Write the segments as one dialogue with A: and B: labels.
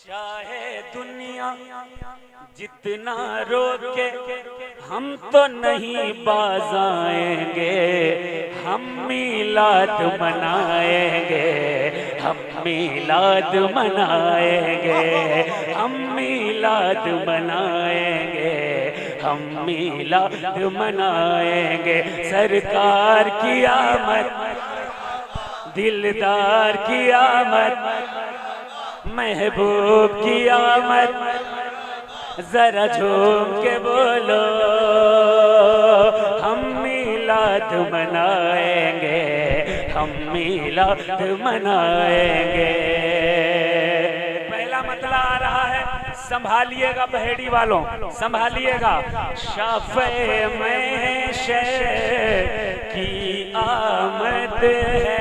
A: चाहे दुनिया जितना रोके हम तो नहीं बाज आएंगे, हम मीलाद मनाएंगे, हम मीलाद मनाएंगे, हम मीलाद मनाएंगे, हम मीलाद मनाएंगे। सरकार की आमद, दिलदार की आमद, महबूब की आमद, जरा झूम के बोलो हम मीलाद मनाएंगे, हम मीलाद मनाएंगे। पहला मतला आ रहा है, संभालिएगा बहेड़ी वालों, संभालिएगा। शाफ़े में शे की आमद है,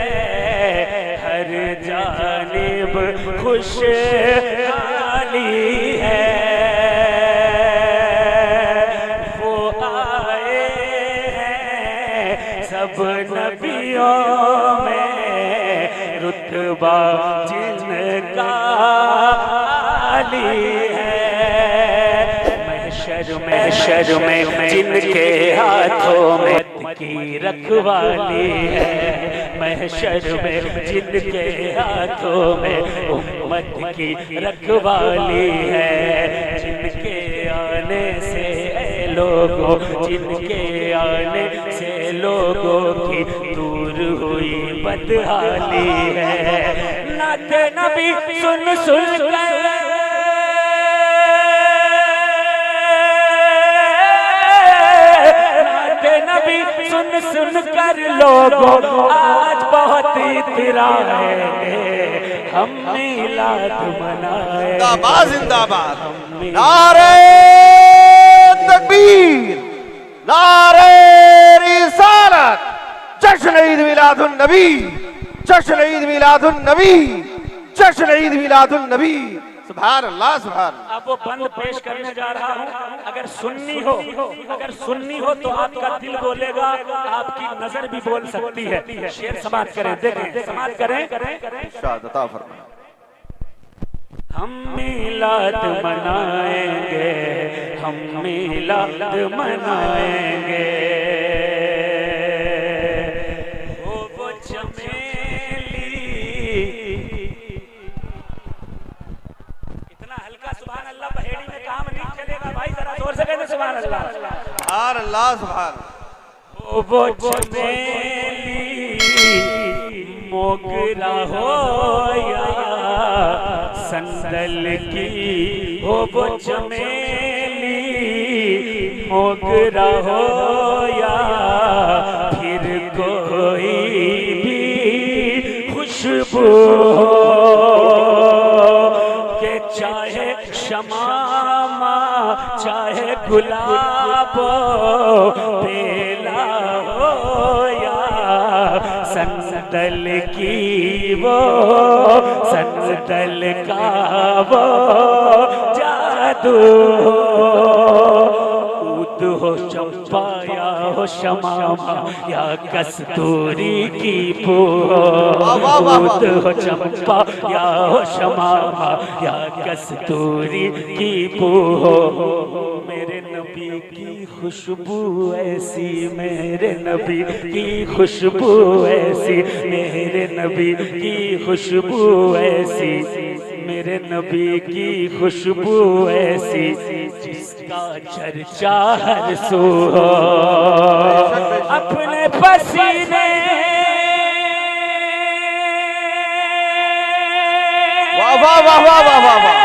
A: हर जानिब खुशहाली है। वो आए हैं सब नबियों में, रुतबा जिनका आली है। महशर में जिनके हाथों में की रखवाली है, महशर में जिनके हाथों में उम्मत की रखवाली है। जिनके आने से लोगों, जिनके आने से लोगों की दूर हुई बदहाली है। नाते नबी सुन सुन कर सुन सुन कर लोगों आज बहुत इतराएंगे, हम मीलाद मनाएंगे।
B: जिंदाबाद जिंदाबाद, नारे तकबीर, नारे रिसालत, जश्न ईद मिलादुन नबी, जश्न ईद मिलादुन नबी, जश्न ईद मिलादुन नबी। सुभान अल्लाह, सुभान।
A: अब वो बंद पेश करने जा रहा हूँ। अगर सुन्नी हो, अगर सुन्नी हो तो आपका दिल बोलेगा, आपकी नजर भी बोल सकती है। शेर समाप्त करें, देखें, समाप्त करें।
B: शाद अता फरमाएं।
A: हम मीलाद मनाएंगे, हम मीलाद मनाएंगे। वो चमेली, हल्का सुभान अल्लाह, बहेड़ी में काम नहीं चलेगा भाई, जरा जोर से कहते सुभान अल्लाह।
B: सुभान अल्लाह, सुभान।
A: वो चमेली मोगरा हो या संदल की, वो चमेली मोगरा हो या फिर कोई भी खुशबू के, चाहे शमामा चाहे गुलाब बेला हो या संदल की, वो संदल का वो जादू हो चंपा या हो शमामा या कस्तूरी की फूल, हो चंपा या हो शमामा या कस्तूरी की फूल। मेरे नबी की खुशबू ऐसी, मेरे नबी की खुशबू ऐसी, मेरे नबी की खुशबू ऐसी, मेरे नबी की खुशबू ऐसी, जिसका चर्चा हर सू हो। अपने पसीने,
B: वाह वाह वाह वाह वाह वाह वाह,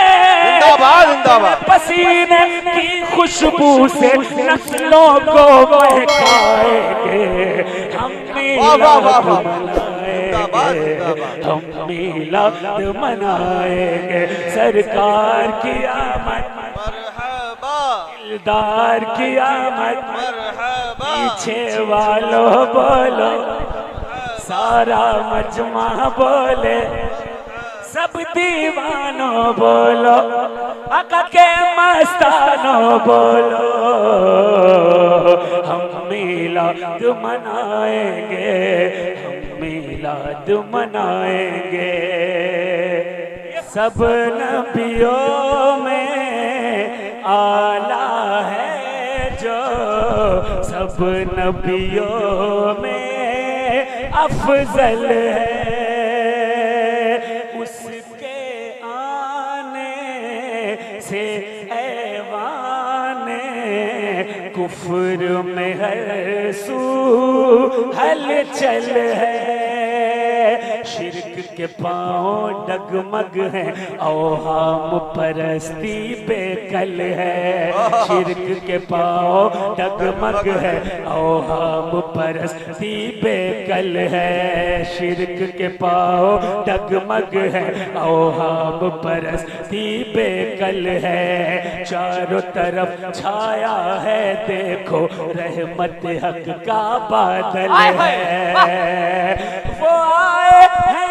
B: जिंदाबाद जिंदाबाद।
A: पसीने की खुशबू से नस्लों को महकाएंगे, हम मीलाद मनाएंगे, हम मीलाद मनाएंगे। सरकार की आमद, दिलदार की आमद, पीछे वालों बोलो, सारा मजमा बोले, सब दीवानों बोलो, आका के मस्तानों बोलो, हम मीलाद मनाएंगे, हम मीलाद मनाएंगे। सब नबियों में आला है जो, सब नबियों में अफजल है, उसके आने से ऐवाने कुफ्र में हर सू हलचल है, शिर्क के पाँव डगमग हैं, औहाम परस्ती बेकल है, शिर्क के पाँव डगमग है, औहाम परस्ती बेकल है, शिर्क के पाँव डगमग है, औहाम परस्ती बेकल है, चारों तरफ छाया है देखो रहमत हक का बादल है, वो आए हैं,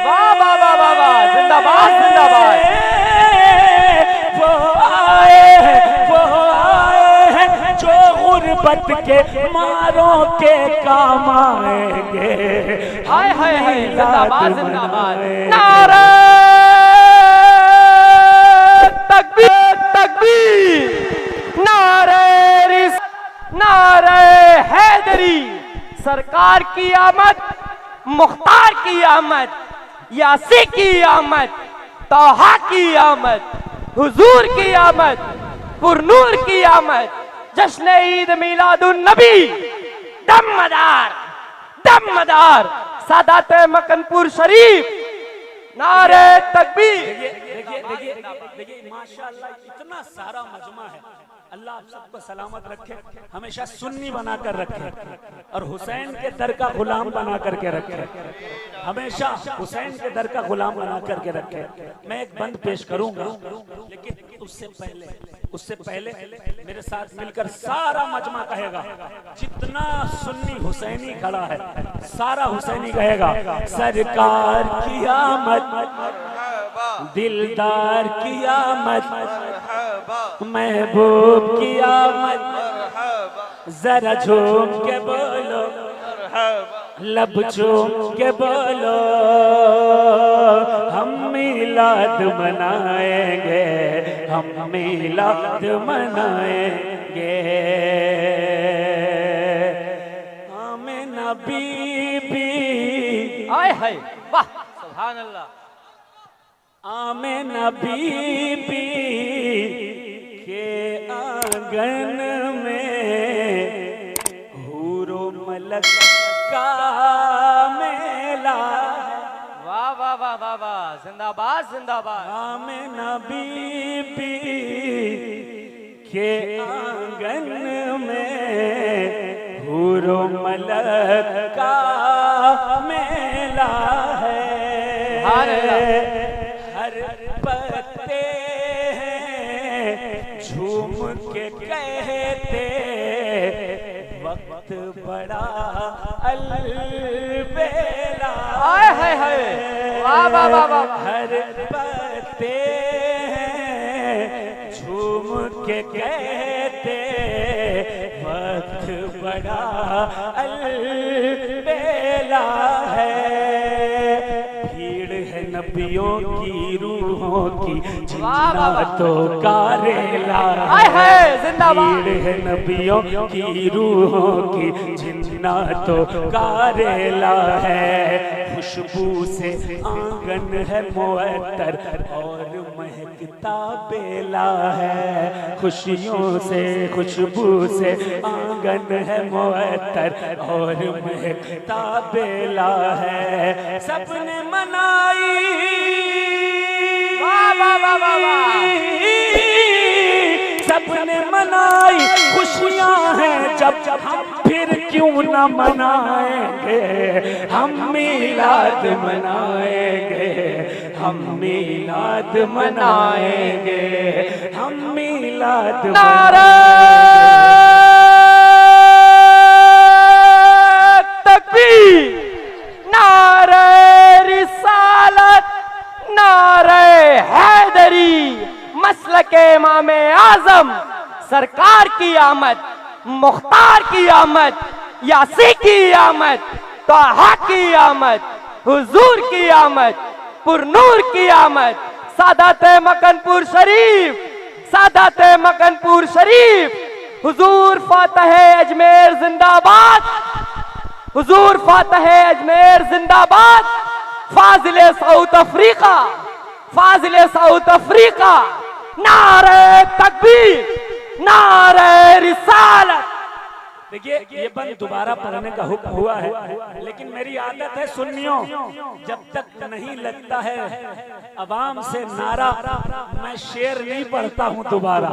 C: वाह वाह वाह वाह वाह, जिंदाबाद जिंदाबाद,
A: वो आए हैं जो गुर्बत के मारों के काम आएंगे,
C: हाय हाय हाय, जिंदाबाद जिंदाबाद,
A: नारे
C: तकबीर तकबीर, नारे हैदरी, सरकार की आमद, मुख्तार की आमद, यासी की आमद, तौहा की आमद, हुजूर की आमद, पुरनूर की आमद, जश्न ईद मिलादुन नबी, दमदार सादात मकनपुर शरीफ, नारे तकबीर।
A: देखिए माशाअल्लाह इतना सारा मजमा है, अल्लाह आप सबको सलामत रखे, हमेशा सुन्नी बनाकर रखे और हुसैन के दर का गुलाम बना करके रखे, हमेशा हुसैन के दर का गुलाम बना करके रखे। मैं एक बंद पेश करूंगा, लेकिन उससे पहले मेरे साथ मिलकर सारा मजमा कहेगा, जितना सुन्नी हुसैनी खड़ा है सारा हुसैनी कहेगा, सरकार की आमद, दिलदार की आमद, महबूब की आमद, जरा झूम के बोलो, लब चूम के बोलो, हम मिलाद मनाएंगे, हम मिलाद मनाएंगे, आमिना बीबी,
C: आए हाय वाह सुभान अल्लाह,
A: आमिना बीबी के आंगन में हूरो मलक का मेला,
C: वाह वाह वाह वाह वाह, जिंदाबाद जिंदाबाद,
A: आमिना बीबी के आंगन में हूरो मलक का मेला है, हर पत्ते हैं झूम के कहते, वक्त बड़ा अलबेला,
C: आए हाय हाय वाह वाह वाह वाह,
A: हर पत्ते हैं झूम के कहते, वक्त बड़ा अलबेला है, भीड़ है नबियों की रूहों की, जिन्नातों का रेला
C: है, जिंदाबाद,
A: भीड़ है नबियों की रूहों की, जिन्नातों का रेला है, खुशबू से आंगन है मुअत्तर और महकता बेला है, खुशियों से खुशबू से आंगन है मुअत्तर और महकता बेला है, सबने मनाई,
C: वाह वाह वाह वाह वाह,
A: सबने मनाई खुशियां हैं जब हम फिर क्यों न मनाएंगे, हम मिलाद मनाएंगे, हम मिलाद मनाएंगे, हम मिलाद
C: नारे तकबीर, नारे रिसालत, नारे हैदरी, मसलके इमाम आजम, सरकार की आमद, मुख्तार की आमद, यासी की आमद, तौहा की आमद, हुजूर की आमद, पुरनूर की आमद, सादात मकनपुर शरीफ, सादात मकनपुर शरीफ, हुजूर फातह अजमेर जिंदाबाद, हुजूर फातह अजमेर जिंदाबाद, फाजिले साउथ अफ्रीका, फाजिले साउथ अफ्रीका, नारे तकबीर, नारे रिसालत।
A: देखिए ये बंद दोबारा पढ़ने का हुक्म हुआ है, लेकिन मेरी आदत है सुन्नियों, जब तक नहीं लगता है अवाम से नारा, मैं शेर नहीं पढ़ता हूं दोबारा।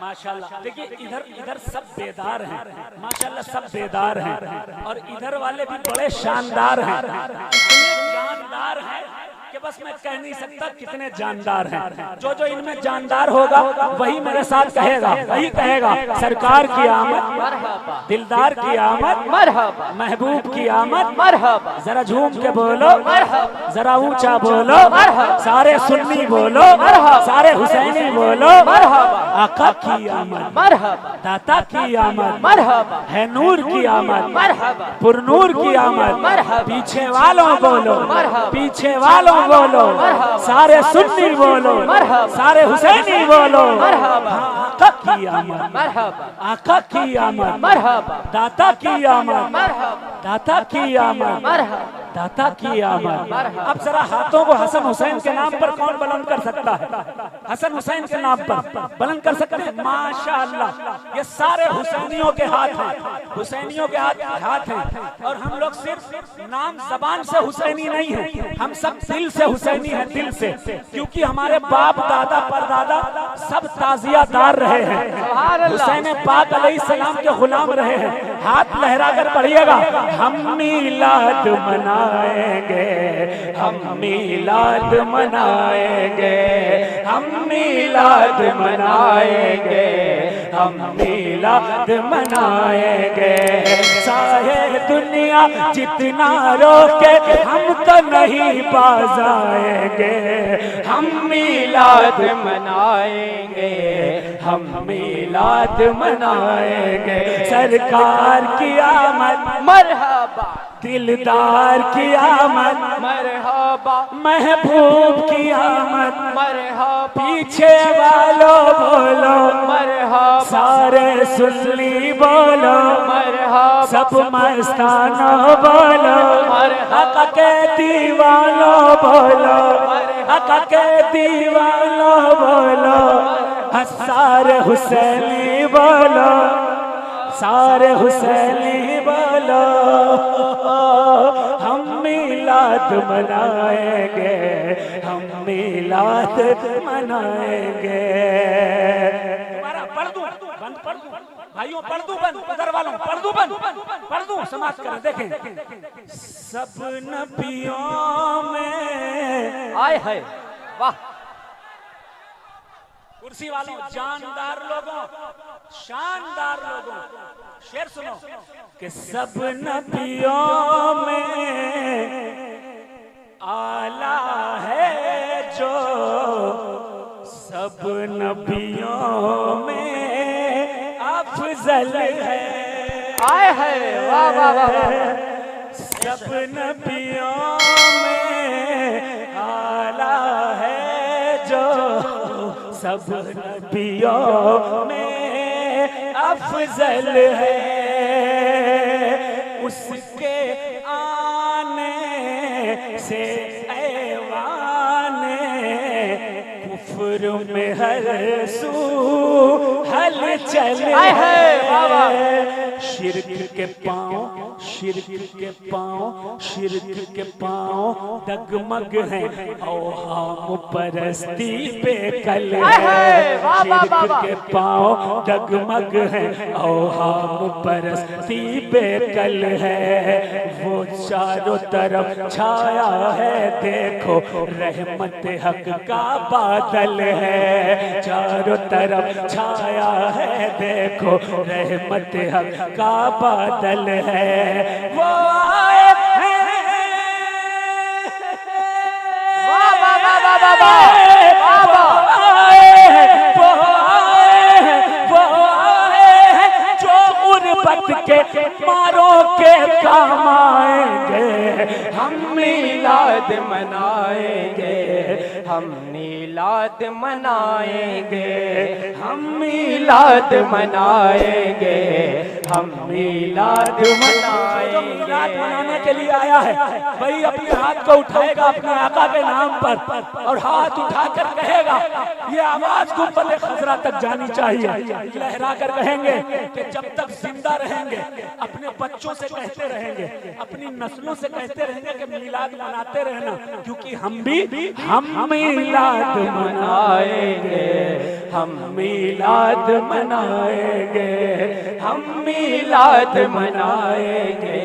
A: माशाल्लाह देखिए इधर इधर सब बेदार हैं, माशाल्लाह सब बेदार हैं, और इधर वाले भी बड़े शानदार हैं, इतने जानदार हैं कि बस मैं कह नहीं सकता कितने जानदार हैं। जो जो इनमें जानदार होगा वही मेरे साथ कहेगा, वही कहेगा सरकार की आमद, दिलदार की आमद,
C: मरहबा,
A: महबूब की आमद,
C: मरहबा,
A: जरा झूम के बोलो, जरा ऊंचा बोलो, सारे सुन्नी बोलो, सारे हुसैनी बोलो, आका की आमद,
C: मरहबा,
A: दाता की आमद,
C: मरहबा,
A: है नूर की आमद,
C: मरहबा,
A: पुरनूर की आमद,
C: मरहबा,
A: पीछे वालों बोलो,
C: मरहबा,
A: पीछे वालों बोलो,
C: मरहबा,
A: सारे सुन्नी बोलो,
C: मरहबा,
A: सारे हुसैनी बोलो,
C: मरहबा,
A: आका की आमद,
C: मरहबा,
A: आका की आमद,
C: मरहबा,
A: दाता की आमद,
C: मरहबा,
A: दाता की आमद,
C: मरहबा,
A: दाता की आमद।
C: मरहबा।
A: अब जरा हाथों को हसन हुसैन के नाम पर कौन बुलंद कर सकता है? हसन हुसैन के नाम पर बुलंद कर सकते हैं? माशाअल्लाह ये सारे हुसैनियों के हाथ हैं, हुसैनियों के हाथ हैं, और हम लोग सिर्फ नाम जबान से हुसैनी नहीं है, हम सब दिल से हुसैनी हैं, दिल से, क्योंकि हमारे बाप दादा परदादा सब ताजियादार रहे हैं, हुसैन पाक अलैहिस्सलाम के गुलाम रहे हैं। हाथ लहरा कर पढ़िएगा, हम मीलाद मनाएंगे, हम मीलाद मनाएंगे, हम मीलाद मनाएंगे, हम मीलाद मनाएंगे, चाहे दुनिया जितना रोके हम तो नहीं बाज आएंगे, हम मीलाद मनाएंगे, हम मीलाद मनाएंगे, सरकार की आमद,
C: मरहबा,
A: दिलदार की आमद,
C: मरहबा,
A: महबूब की आमद,
C: मरहबा,
A: पीछे वालों बोलो,
C: मरहबा,
A: सारे सुन्नी बोलो,
C: मरहबा,
A: सब मस्ताना बोलो,
C: मरहबा,
A: हक के दीवानों बोलो, हक के दीवानों बोलो, सारे हुसैनी बोलो, सारे हुसैनी बोलो, हम मीलाद मनाएंगे, हम मीलाद मनाएंगे। पढ़ दूं बंद, पढ़ दूं भाइयों, पढ़ दूं बंद, उधर वालों पढ़ दूं बंद, पढ़ दूं, समाप्त करें। देखें सब नबियों में
C: आए है, वाह,
A: कुर्सी वालों, जानदार लोगों, शानदार लोगों, शेर सुनो कि सब नबियों में आला है जो, सब नबियों में अफजल है,
C: आए है, वाह वाह वाह,
A: सब नबियों में आला है जो, सब नबियों में अफजल है, उसके आने से ऐवाने कुफ्र में हर सू हलचल है, शिर्क के पाँव, शिर्क के पाँव, शिर्क के पाँव डगमग हैं, औहाम परस्ती पे कल है, शिर्क के पाँव डगमग हैं, औहाम परस्ती पे कल है, वो चारों तरफ छाया है, देखो रहमत हक का बादल है, चारों तरफ छाया है, देखो रहमत हक का बादल है, वो आए हैं,
C: वाह वाह वाह वाह वाह,
A: के मारों के काम आएंगे, हम
C: मीलाद मनाएंगे, हम मीलाद मनाएंगे, हम मीलाद मनाएंगे, हम मीलाद
A: जो मीलाद मनाने के लिए आया है वही अपने हाथ को उठाएगा अपने आका के नाम पर और हाथ उठाकर कहेगा, ये आवाज गुंबद खजरा तक जानी चाहिए, लहरा कर कहेंगे कि जब तक जिंदा रहेंगे अपने बच्चों से कहते रहेंगे, अपनी नस्लों से कहते रहेंगे कि मीलाद मनाते रहना, क्योंकि हम मीलाद मनाएंगे, हम मीलाद मनाएंगे, हम मीलाद मनाएंगे,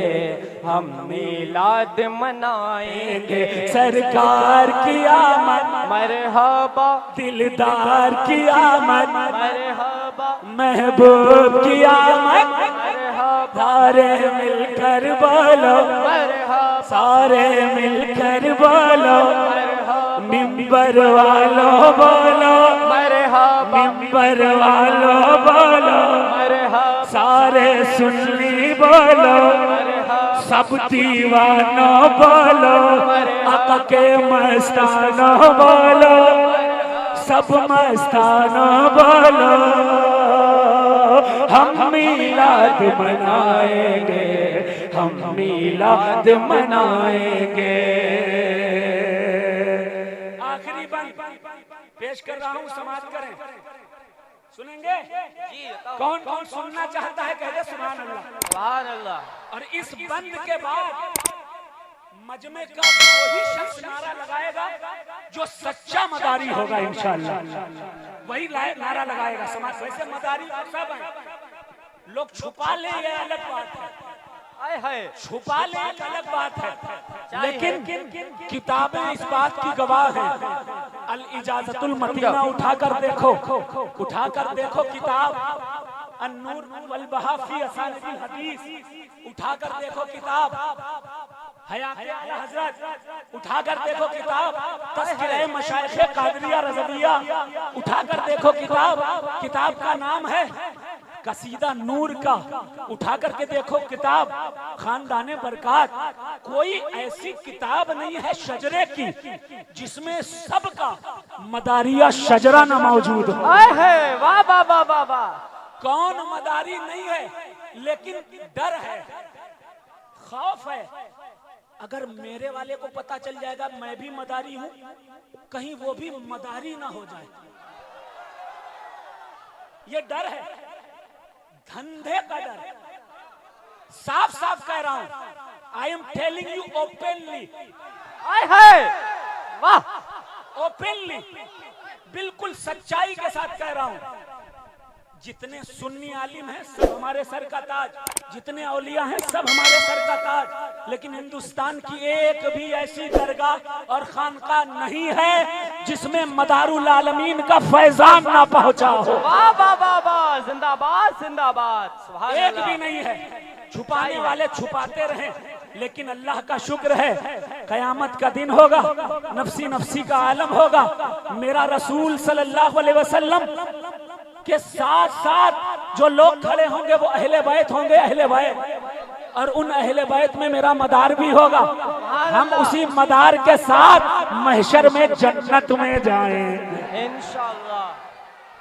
C: हम मीलाद मनाएंगे।
A: सरकार की आमद
C: मरहबा,
A: दिलदार की आमद
C: मरहबा,
A: महबूब की आमद,
C: मरहबा,
A: सारे मिलकर बोलो,
C: मरहबा,
A: सारे मिलकर बोलो,
C: मरहबा,
A: मिंबर वालों बोलो,
C: मरहबा,
A: मिंबर वालों बोलो,
C: मरहबा,
A: सारे सुन्नी बोलो, सब दीवानों बोलो, आका के मस्तानों बोलो, सब मस्तानों बोलो, हम मीलाद मनाएंगे, हम मीलाद मनाएंगे। आखिरी बंद पेश कर रहा हूँ, समाप्त करें, सुनेंगे? कौन कौन सुनना चाहता है कह दे सुभान अल्लाह।
C: सुभान अल्लाह।
A: और इस बंद के बाद मजमे का वही शख्स नारा लगाएगा जो सच्चा मदारी होगा इंशाअल्लाह, वही नारा लगाएगा। समाज वैसे मदारी सब है, लोग छुपा ले ये अलग बात है, छुपा ले एक अलग बात है, लेकिन किताबें इस बात की गवाह हैं। अल इजाजतुल मतीना उठाकर देखो, उठाकर देखो किताब, अन्नूर वल बहा फी असानिदिल हदीस उठाकर देखो किताब, हयात आला हजरत उठाकर देखो किताब, तज़किरे मशाइख़े कादरिया रज़विया उठाकर देखो किताब, किताब का नाम है कसीदा नूर का, उठा करके देखो किताब, खानदाने बरकात। कोई ऐसी किताब नहीं है शजरे की जिसमें सबका मदारिया शजरा न मौजूद हो।
C: वाह वाह वाह वाह वाह।
A: कौन मदारी नहीं है, लेकिन डर है, खौफ है, अगर मेरे वाले को पता चल जाएगा मैं भी मदारी हूं, कहीं वो भी मदारी ना हो जाए, ये डर है, धंधे का डर। साफ साफ कह रहा हूं, I am telling you openly,
C: वाह,
A: ओपनली, बिल्कुल सच्चाई के साथ कह रहा हूं। जितने सुन्नी आलिम हैं सब हमारे सर का ताज, जितने औलिया हैं सब हमारे सर का ताज, लेकिन हिंदुस्तान की एक भी ऐसी दरगाह और खानका नहीं है जिसमें मदारुल आलमीन का फैजान ना पहुंचा हो।
C: वाह वाह वाह वाह, जिंदाबाद जिंदाबाद, सुभान
A: एक
C: अल्लाह।
A: भी नहीं है। छुपाने वाले छुपाते रहे, लेकिन अल्लाह का शुक्र है कयामत का दिन होगा, नफसी नफसी का आलम होगा, मेरा रसूल सल्लल्लाहु अलैहि वसल्लम के साथ साथ जो लोग खड़े होंगे वो अहले बैत होंगे, अहले बैत, और उन अहले बैत में मेरा मदार भी होगा। हम उसी मदार के साथ महशर में जन्नत में जाएंगे
C: इंशाअल्लाह।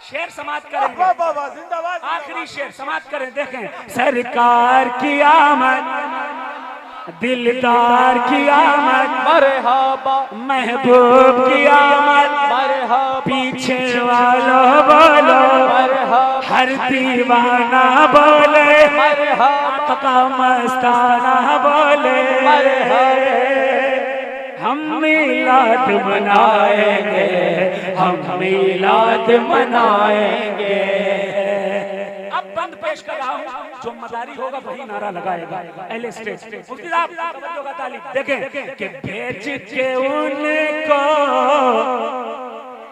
A: शेर समाप्त करेंगे, आखिरी शेर समाप्त करें, देखें। सरकार की आमद, दिलदार की आमद,
C: मरहबा,
A: महबूब की आमद,
C: मरहबा,
A: पीछे वालों बोलो,
C: मरहबा,
A: हर दीवाना बोले,
C: मरहबा,
A: आका मस्ताना बोले, हम मीलाद मनाएंगे, हम मीलाद मनाएंगे। अब बंद पेश कर रहा हूँ, जो मदारी होगा वही नारा लगाएगा। एल स्टेज मुफ्ती साहब तवज्जो का तालिब देखें कि भेज के उनको,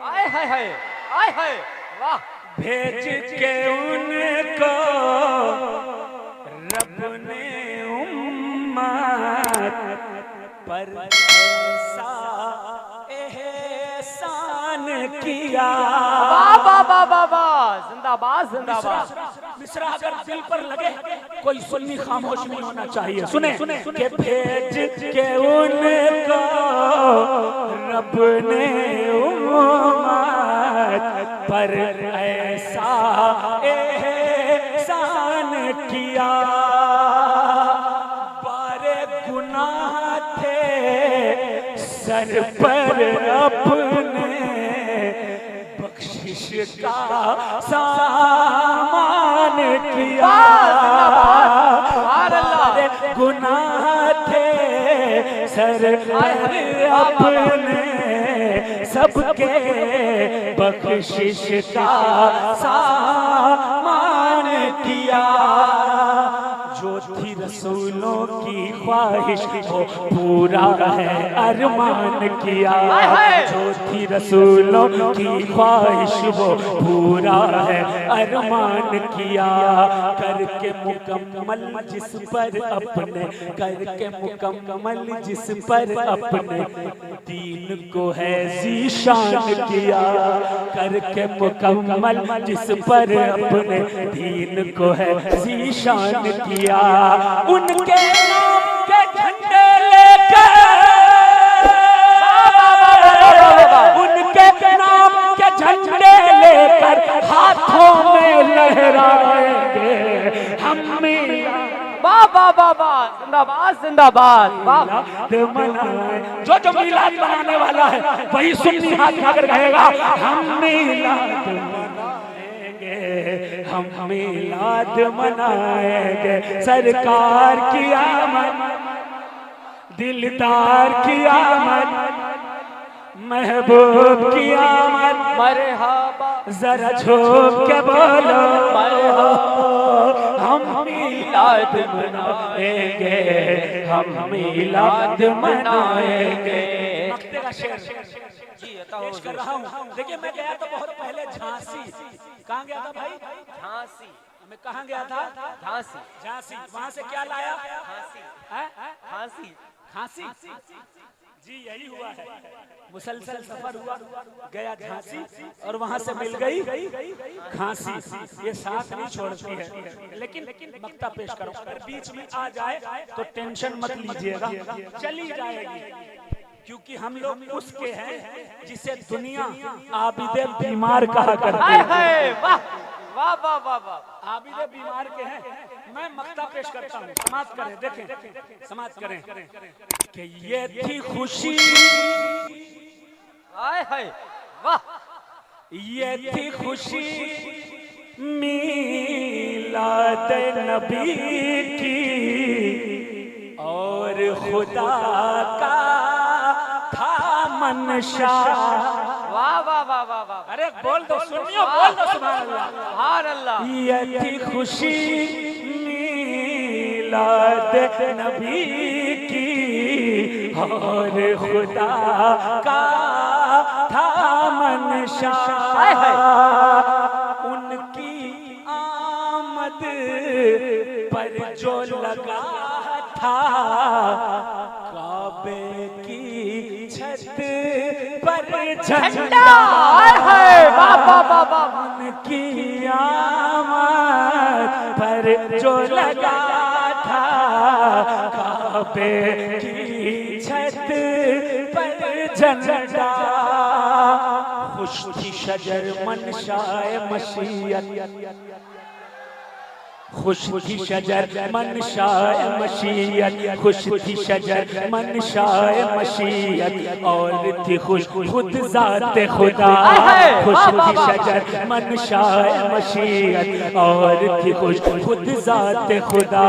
C: आय हाय हाय, आय हाय, वाह,
A: भेज के उनको रब ने उम्मत पर ऐसा एहसान किया।
C: वाह वाह वाह वाह वाह, जिंदाबाद जिंदाबाद।
A: मिसरा अगर दिल पर लगे कोई सुन्नी खामोश नहीं होना चाहिए। सुने के भेज के उनको रब ने उम्मत पर ऐसा एहसान किया, बारे गुनाह थे सर पर अपने, बख्शिश का सामान किया, गुनाह थे सर पर अपने, सबके बख्शिश का सामान किया। जो थी रसूलों की ख्वाहिश वो पूरा है अरमान किया, जो थी रसूलों की ख्वाहिश वो पूरा है अरमान किया, करके मुकम्मल जिस पर अपने, करके मुकम्मल जिस पर अपने दीन को है ज़ीशान किया, करके मुकम्मल जिस पर अपने दीन को है ज़ीशान किया। उनके नाम के झंडे लेकर, उनके नाम के झंडे लेकर हाथों में लहराएंगे हम।
C: बाबा बाबा जिंदाबाद जिंदाबाद।
A: जो मिलाद बनाने वाला है वही सुन्नी हाथ उठाकर कहेगा हम मिलाद मनाएंगे, हम मिलाद मनाएंगे, सरकार की आमद, दिलदार की आमद, महबूब की आमद,
C: मरहबा,
A: जरा झोंक के बोलो
C: मरहबा,
A: हम मिलाद मनाएंगे, हम मिलाद मनाएंगे। मक्ते का शेर पेश कर रहा हूँ। देखिए मैं गया था बहुत पहले झांसी। कहाँ गया था भाई?
C: झांसी।
A: मैं कहाँ गया था?
C: झांसी।
A: झांसी। वहाँ से क्या लाया?
C: खांसी।
A: खांसी। जी यही हुआ है, मुसलसल सफर हुआ, गया झांसी और वहां से मिल गई खांसी। ये साथ नहीं छोड़ती है, लेकिन मक्ता पेश करो, अगर बीच में आ जाए तो टेंशन मत लीजिएगा, चली जाएगी, क्योंकि हम लोग उसके हैं जिसे दुनिया आबिदे बीमार कहा करती है।
C: वाह वाह वाह वाह वाह,
A: आबिदे बीमार के हैं। मैं मक्ता पेश करता हूँ, समाज करें, देखें, समाज करें कि ये थी खुशी,
C: हाय हाय वाह,
A: ये थी खुशी मीलाद नबी की, और खुदा का था मनशा।
C: वाह वाह वाह वाह वाह,
A: अरे बोल दो सुनियो, बोल दो सुभान अल्लाह,
C: सुभान अल्लाह।
A: ये थी खुशी मीलाद नबी की, और खुदा का था मनशा। उनकी आमद पर जो लगा था काबे की छत पर झंडा,
C: बाबा बाबा,
A: उनकी आमद पर जो लगा था काबे की छत पर झंडा। खुश थी शजर मनशाए मशीयत, खुश थी शजर मनशाए मशीयत, खुश थी शजर मनशाए मशीयत, और थी खुश खुद ज़ाते खुदा। खुश थी शजर मनशाए मशीयत, और थी खुश खुद ज़ाते खुदा।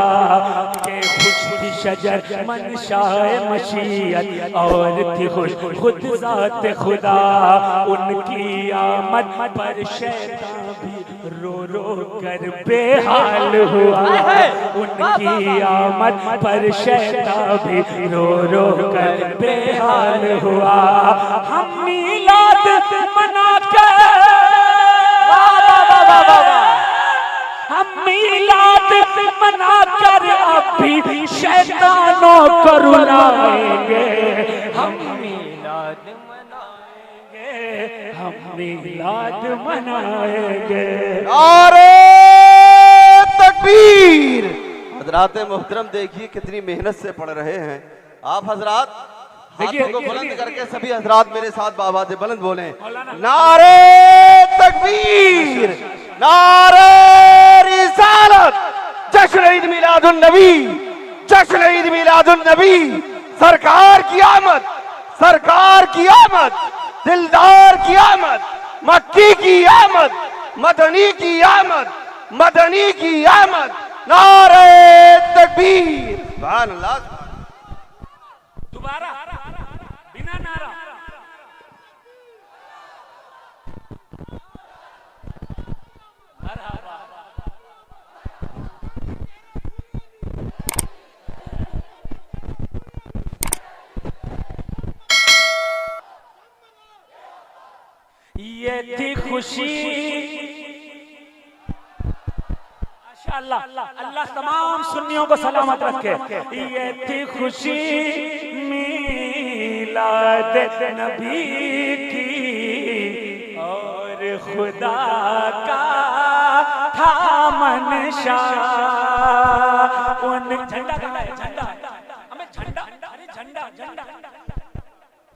A: के खुश थी शजर मनशाए मशीयत, और थी खुश खुद ज़ाते खुदा। उनकी आमद पर शैतान भी रो रो कर बेहाल हुआ, उनकी आमद पर शैतान भी रो रो कर बेहाल हुआ। हम मिलाद मनाकर, हम मिलाद मनाकर अब भी शैतानों को रुलाएंगे। हम मिलाद मनाएंगे, हम मिलाद मनाएंगे।
B: नारे तकबीर। हजरात मोहतरम देखिए कितनी मेहनत से पढ़ रहे हैं आप हजरात। हाथों को बुलंद करके सभी हजरात मेरे साथ आवाज़ बुलंद बोलें, नारे तकबीर, नारे रिसालत, जश्न ईद मिलादुन नबी, जश्न ईद मिलादुन नबी। सरकार की आमद, सरकार की आमद, दिलदार की आमद, मक्की की आमद, मदनी की आमद, मदनी की आमद। नारे तकबीर। सुभान अल्लाह।
A: दोबारा बिना नारा। ये थी खुशी, माशाअल्लाह, अल्लाह तमाम सुन्नियों को सलामत रखे। ये थी खुशी मिलाद नबी की और खुदा का था मंशा। उन झंडा कहाँ है? झंडा हमें झंडा, अरे झंडा झंडा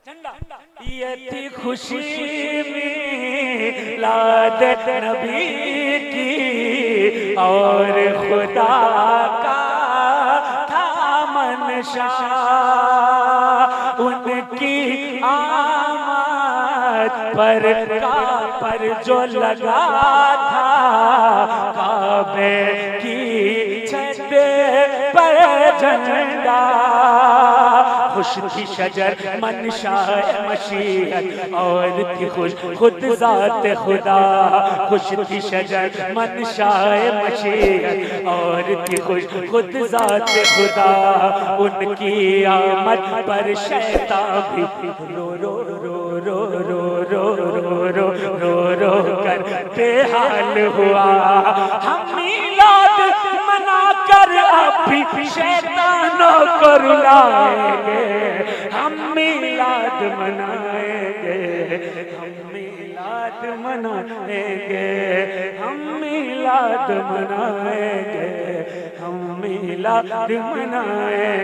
A: झंडा। ये थी खुशी मिलाद नबी की और खुदा का था मंशा। उनकी आमद पर जो लगा था काबे की छत पर झंडा। खुश थी शजर मनशाए मशीहत और थी खुश खुद जात खुदा। खुश थी शजर मनशाए मशीहत और थी खुश खुद जात खुदा। उनकी आमद पर शैतान भी रो रो रो रो रो रो रो रो रो रो कर बेहाल हुआ। हम मिलाद मना कर अभी शैतानों को रुलाएंगे। हम मिलाद मनाएंगे, हम मिलाद मनाएंगे, हम मिलाद मनाएंगे, हम मिलाद मनाएंगे।